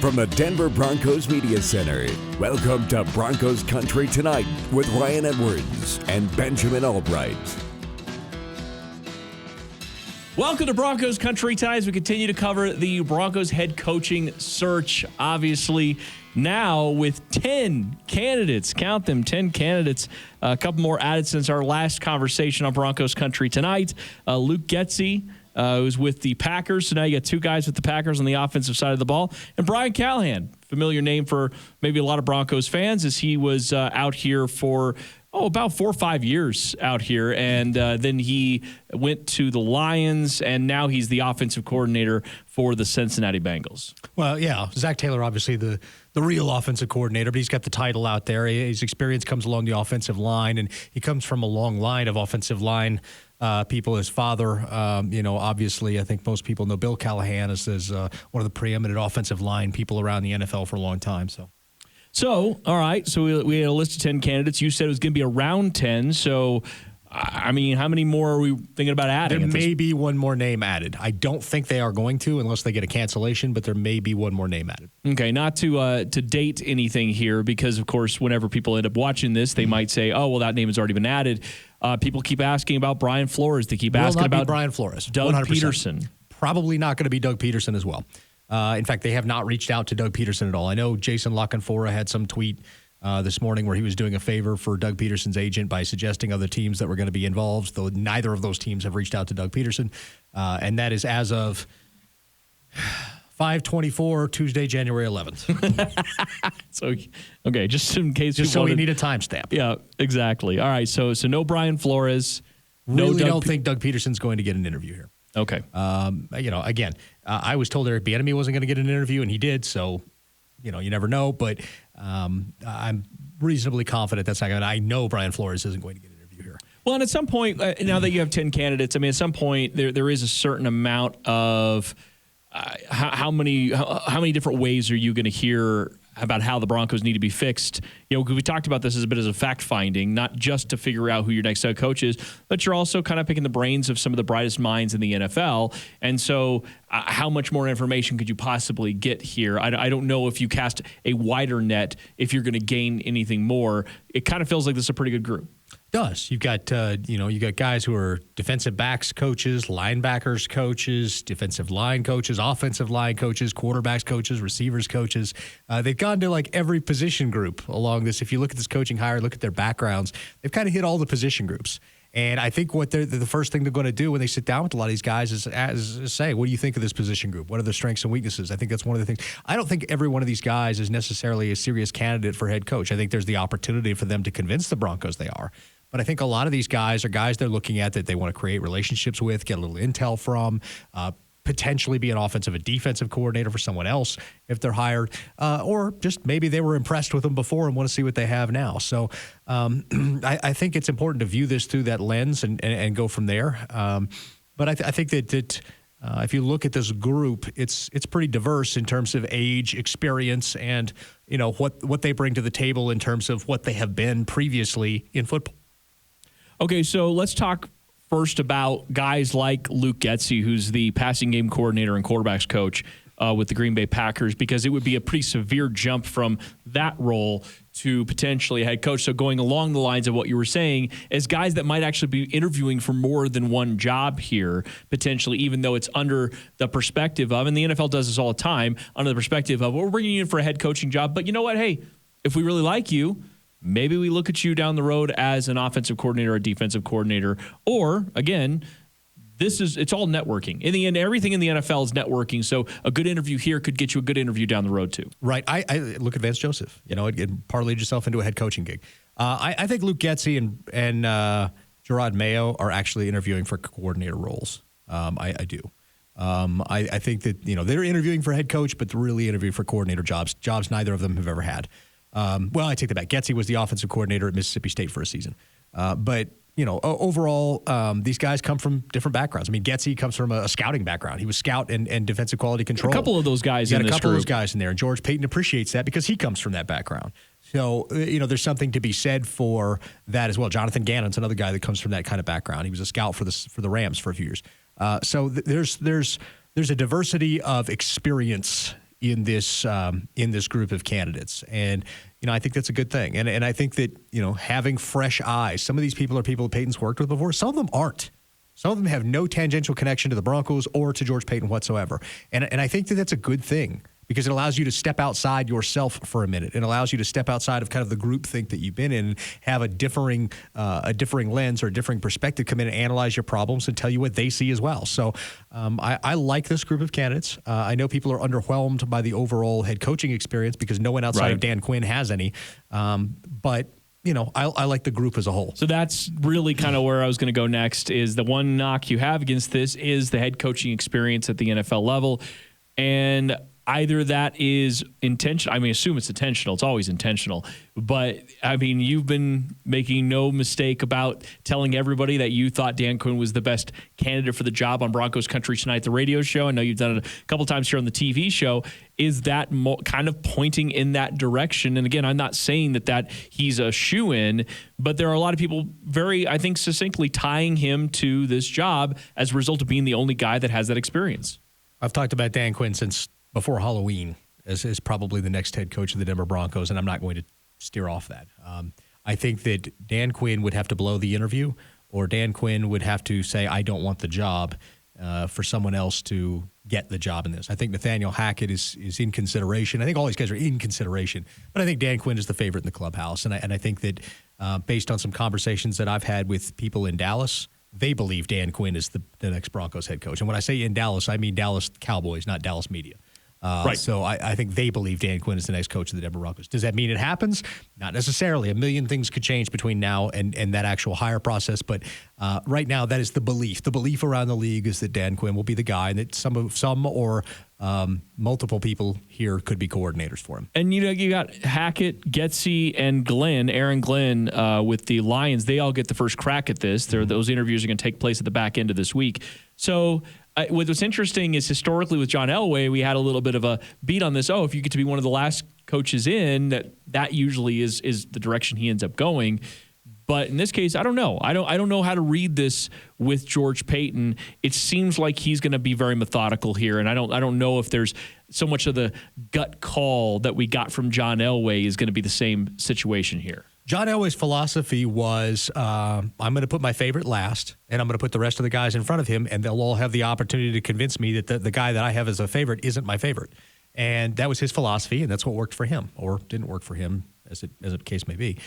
from the Denver Broncos Media Center, welcome to Broncos Country Tonight with Ryan Edwards and Benjamin Allbright. Welcome to Broncos Country Tonight as we continue to cover the Broncos head coaching search. Obviously, now with 10 candidates, count them, 10 candidates, a couple more added since our last conversation on Broncos Country Tonight. Luke Getsy, who's with the Packers, so now you got two guys with the Packers on the offensive side of the ball, and Brian Callahan, familiar name for maybe a lot of Broncos fans, as he was out here for about 4 or 5 years out here, and then he went to the Lions, and now he's the offensive coordinator for the Cincinnati Bengals. Well, yeah, Zach Taylor, obviously the real offensive coordinator, but he's got the title out there. His experience comes along the offensive line, and he comes from a long line of offensive line people. His father, obviously, I think most people know Bill Callahan as one of the preeminent offensive line people around the NFL for a long time, So, all right, so we had a list of 10 candidates. You said it was going to be around 10, so, I mean, how many more are we thinking about adding? There may be one more name added. I don't think they are going to unless they get a cancellation, but there may be one more name added. Okay, not to date anything here because, of course, whenever people end up watching this, they might say, oh, well, that name has already been added. People keep asking about Brian Flores. They keep asking about Brian Flores. Doug 100%. Peterson. Probably not going to be Doug Peterson as well. In fact, they have not reached out to Doug Peterson at all. I know Jason LaCanfora had some tweet this morning where he was doing a favor for Doug Peterson's agent by suggesting other teams that were going to be involved, though neither of those teams have reached out to Doug Peterson. And that is as of 5/24, Tuesday, January 11th. So, okay, just in case. Just so we need a timestamp. Yeah, exactly. All right, so no Brian Flores. Really don't think Doug Peterson's going to get an interview here. Okay. Again, I was told Eric Bieniemy wasn't going to get an interview, and he did. So, you never know. But I'm reasonably confident that's not going to. I know Brian Flores isn't going to get an interview here. Well, and at some point, now that you have 10 candidates, I mean, at some point there is a certain amount of how many different ways are you going to hear about how the Broncos need to be fixed. Because we talked about this as a bit as a fact-finding, not just to figure out who your next head coach is, but you're also kind of picking the brains of some of the brightest minds in the NFL. And so how much more information could you possibly get here? I don't know if you cast a wider net, if you're going to gain anything more. It kind of feels like this is a pretty good group. Does. You've got guys who are defensive backs coaches, linebackers coaches, defensive line coaches, offensive line coaches, quarterbacks coaches, receivers coaches. They've gone to like every position group along this. If you look at this coaching hire, look at their backgrounds, they've kind of hit all the position groups. And I think what the first thing they're going to do when they sit down with a lot of these guys is say, what do you think of this position group? What are their strengths and weaknesses? I think that's one of the things. I don't think every one of these guys is necessarily a serious candidate for head coach. I think there's the opportunity for them to convince the Broncos they are. But I think a lot of these guys are guys they're looking at that they want to create relationships with, get a little intel from, potentially be an offensive and defensive coordinator for someone else if they're hired, or just maybe they were impressed with them before and want to see what they have now. So I think it's important to view this through that lens and go from there. But I think that if you look at this group, it's pretty diverse in terms of age, experience, and what they bring to the table in terms of what they have been previously in football. Okay, so let's talk first about guys like Luke Getsy, who's the passing game coordinator and quarterbacks coach with the Green Bay Packers, because it would be a pretty severe jump from that role to potentially a head coach. So going along the lines of what you were saying, as guys that might actually be interviewing for more than one job here, potentially, even though it's under the perspective of, and the NFL does this all the time, under the perspective of, well, we're bringing you in for a head coaching job, but you know what? Hey, if we really like you, maybe we look at you down the road as an offensive coordinator or defensive coordinator. Or, again, it's all networking. In the end, everything in the NFL is networking, so a good interview here could get you a good interview down the road, too. Right. I look at Vance Joseph. It parlayed yourself into a head coaching gig. I think Luke Getsy and Gerard Mayo are actually interviewing for coordinator roles. I do. I think that, they're interviewing for head coach, but they're really interviewing for coordinator jobs neither of them have ever had. Well, I take that back. Getsy was the offensive coordinator at Mississippi State for a season. But overall, these guys come from different backgrounds. I mean, Getsy comes from a scouting background. He was scout and defensive quality control. A couple of those guys in this group. A couple of those guys in there. And George Paton appreciates that because he comes from that background. So, there's something to be said for that as well. Jonathan Gannon's another guy that comes from that kind of background. He was a scout for the Rams for a few years. So there's a diversity of experience in this group of candidates. And, I think that's a good thing. And I think that, having fresh eyes, some of these people are people Paton's worked with before. Some of them aren't. Some of them have no tangential connection to the Broncos or to George Paton whatsoever. And I think that that's a good thing because it allows you to step outside yourself for a minute. It allows you to step outside of kind of the groupthink that you've been in and have a differing lens or a differing perspective come in and analyze your problems and tell you what they see as well. So I like this group of candidates. I know people are underwhelmed by the overall head coaching experience because no one outside of Dan Quinn has any. But I like the group as a whole. So that's really kind of where I was going to go next is the one knock you have against this is the head coaching experience at the NFL level. And either that is intentional. I mean, assume it's intentional. It's always intentional. But, I mean, you've been making no mistake about telling everybody that you thought Dan Quinn was the best candidate for the job on Broncos Country Tonight, the radio show. I know you've done it a couple times here on the TV show. Is that kind of pointing in that direction? And, again, I'm not saying that he's a shoo-in, but there are a lot of people very, I think, succinctly tying him to this job as a result of being the only guy that has that experience. I've talked about Dan Quinn since before Halloween as probably the next head coach of the Denver Broncos, and I'm not going to steer off that. I think that Dan Quinn would have to blow the interview, or Dan Quinn would have to say, I don't want the job for someone else to get the job in this. I think Nathaniel Hackett is in consideration. I think all these guys are in consideration, but I think Dan Quinn is the favorite in the clubhouse, and I think that based on some conversations that I've had with people in Dallas, they believe Dan Quinn is the next Broncos head coach. And when I say in Dallas, I mean Dallas Cowboys, not Dallas media. Right. So I think they believe Dan Quinn is the next coach of the Denver Broncos. Does that mean it happens? Not necessarily. A million things could change between now and that actual hire process. But right now, that is the belief. The belief around the league is that Dan Quinn will be the guy, and that some or multiple people here could be coordinators for him. And you got Hackett, Getsy, and Glenn, Aaron Glenn with the Lions. They all get the first crack at this. Those interviews are going to take place at the back end of this week. So what's interesting is historically with John Elway, we had a little bit of a beat on this. If you get to be one of the last coaches in, that usually is the direction he ends up going. But in this case, I don't know. I don't know how to read this with George Paton. It seems like he's going to be very methodical here, and I don't know if there's so much of the gut call that we got from John Elway is going to be the same situation here. John Elway's philosophy was, I'm going to put my favorite last, and I'm going to put the rest of the guys in front of him, and they'll all have the opportunity to convince me that the guy that I have as a favorite isn't my favorite. And that was his philosophy, and that's what worked for him, or didn't work for him, as the case may be.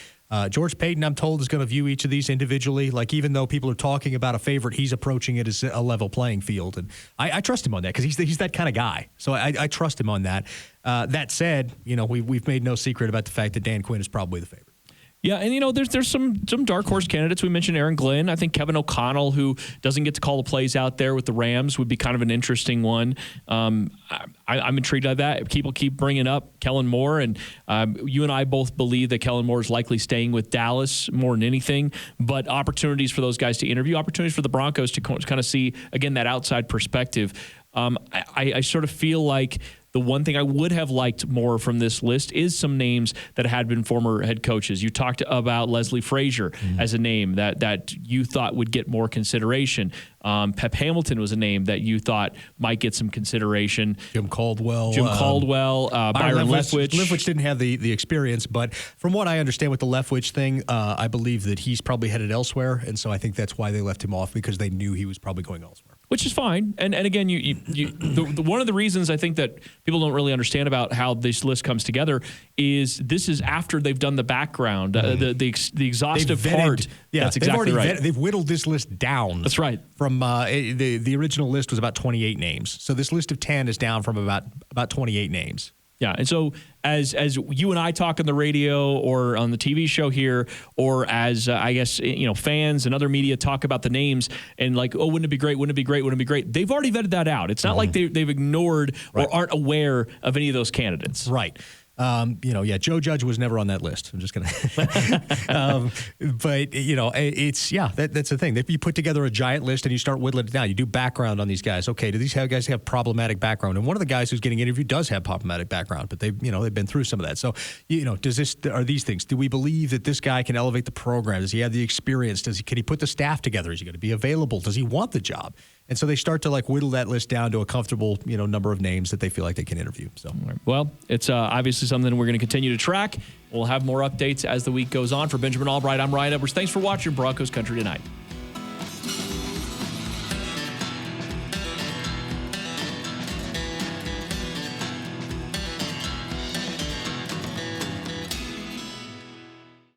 George Paton, I'm told, is going to view each of these individually. Like, even though people are talking about a favorite, he's approaching it as a level playing field. And I trust him on that because he's that kind of guy. So I trust him on that. That said, we've made no secret about the fact that Dan Quinn is probably the favorite. Yeah, and there's some dark horse candidates. We mentioned Aaron Glenn. I think Kevin O'Connell, who doesn't get to call the plays out there with the Rams, would be kind of an interesting one. I'm intrigued by that. People keep bringing up Kellen Moore, and you and I both believe that Kellen Moore is likely staying with Dallas more than anything. But opportunities for those guys to interview, opportunities for the Broncos to kind of see, again, that outside perspective. I sort of feel like the one thing I would have liked more from this list is some names that had been former head coaches. You talked about Leslie Frazier as a name that you thought would get more consideration. Pep Hamilton was a name that you thought might get some consideration. Jim Caldwell, Byron Leftwich. Leftwich didn't have the experience, but from what I understand with the Leftwich thing, I believe that he's probably headed elsewhere, and so I think that's why they left him off, because they knew he was probably going elsewhere. Which is fine. And again, one of the reasons I think that people don't really understand about how this list comes together is this is after they've done the background, the exhaustive part. Yeah, that's exactly right. They've whittled this list down. That's right. From the original list was about 28 names. So this list of 10 is down from about 28 names. Yeah, and so as you and I talk on the radio or on the TV show here, or as I guess fans and other media talk about the names and like, oh, wouldn't it be great? Wouldn't it be great? Wouldn't it be great? They've already vetted that out. It's not like they've ignored or aren't aware of any of those candidates. Right. Joe Judge was never on that list. I'm just going to, but that's the thing. If you put together a giant list and you start whittling it down, you do background on these guys. Okay, do these guys have problematic background? And one of the guys who's getting interviewed does have problematic background, but they've been through some of that. So, are these things? Do we believe that this guy can elevate the program? Does he have the experience? Can he put the staff together? Is he going to be available? Does he want the job? And so they start to like whittle that list down to a comfortable, number of names that they feel like they can interview. So, well, it's obviously something we're going to continue to track. We'll have more updates as the week goes on. For Benjamin Allbright, I'm Ryan Edwards. Thanks for watching Broncos Country Tonight.